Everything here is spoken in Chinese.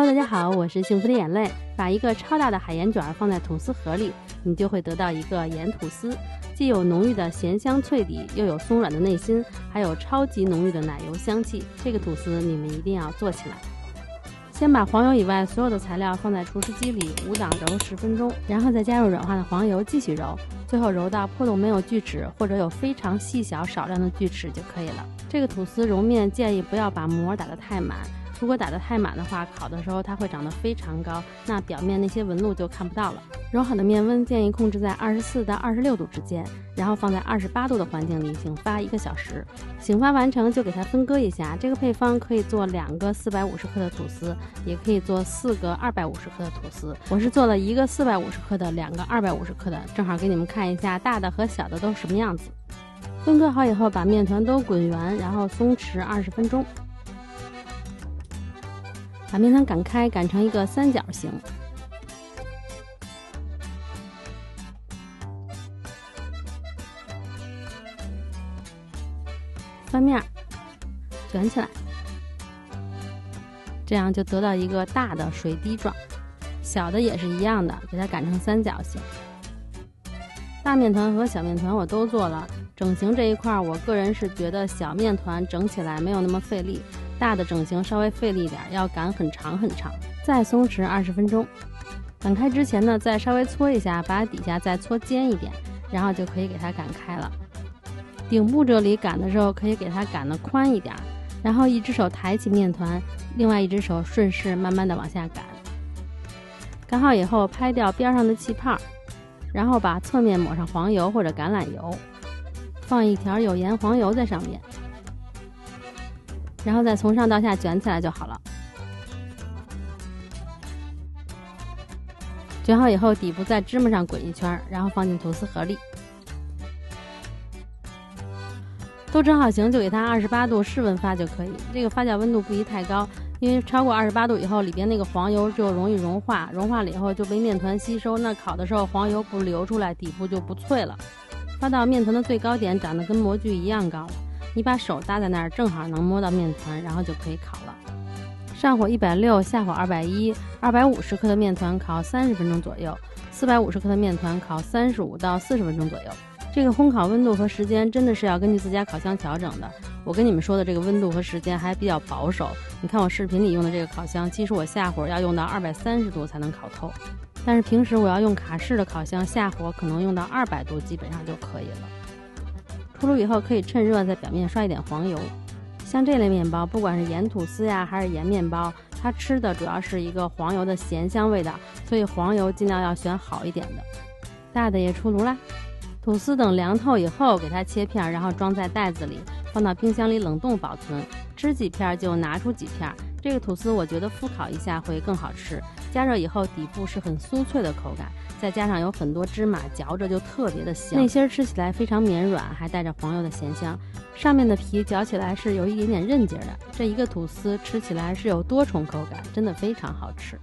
大家好，我是幸福的眼泪。把一个超大的海盐卷放在吐司盒里，你就会得到一个盐吐司，既有浓郁的咸香脆底，又有松软的内心，还有超级浓郁的奶油香气。这个吐司你们一定要做起来。先把黄油以外所有的材料放在厨师机里5档揉10分钟，然后再加入软化的黄油继续揉，最后揉到破洞没有锯齿或者有非常细小少量的锯齿就可以了。这个吐司揉面建议不要把膜打得太满，如果打得太满的话，烤的时候它会长得非常高，那表面那些纹路就看不到了。揉好的面温建议控制在24到26度之间，然后放在28度的环境里醒发1个小时。醒发完成就给它分割一下。这个配方可以做2个450克的吐司，也可以做4个250克的吐司。我是做了1个450克的，2个250克的，正好给你们看一下大的和小的都什么样子。分割好以后，把面团都滚圆，然后松弛20分钟。把面团擀开，擀成一个三角形。翻面，卷起来，这样就得到一个大的水滴状。小的也是一样的，给它擀成三角形。大面团和小面团我都做了，整形这一块我个人是觉得小面团整起来没有那么费力，大的整形稍微费力一点，要擀很长很长。再松弛20分钟。擀开之前呢，再稍微搓一下，把底下再搓尖一点，然后就可以给它擀开了。顶部这里擀的时候可以给它擀得宽一点，然后一只手抬起面团，另外一只手顺势慢慢的往下擀。擀好以后拍掉边上的气泡，然后把侧面抹上黄油或者橄榄油，放一条有盐黄油在上面，然后再从上到下卷起来就好了。卷好以后，底部在芝麻上滚一圈，然后放进吐司盒里。都成好形就给它28度室温发就可以，这个发酵温度不宜太高，因为超过28度以后，里边那个黄油就容易融化，融化了以后就被面团吸收，那烤的时候黄油不流出来，底部就不脆了。发到面团的最高点，长得跟模具一样高了，你把手搭在那儿，正好能摸到面团，然后就可以烤了。上火160，下火210，250克的面团烤30分钟左右，450克的面团烤35到40分钟左右。这个烘烤温度和时间真的是要根据自家烤箱调整的。我跟你们说的这个温度和时间还比较保守，你看我视频里用的这个烤箱，其实我下火要用到230度才能烤透，但是平时我要用卡式的烤箱，下火可能用到200度基本上就可以了。出炉以后可以趁热在表面刷一点黄油。像这类面包，不管是盐吐司呀还是盐面包，它吃的主要是一个黄油的咸香味道，所以黄油尽量要选好一点的。大的也出炉啦，吐司等凉透以后给它切片，然后装在袋子里，放到冰箱里冷冻保存，吃几片就拿出几片。这个吐司我觉得复烤一下会更好吃，加热以后底部是很酥脆的口感，再加上有很多芝麻，嚼着就特别的香，内心吃起来非常绵软，还带着黄油的咸香，上面的皮嚼起来是有一点点韧劲的。这一个吐司吃起来是有多重口感，真的非常好吃。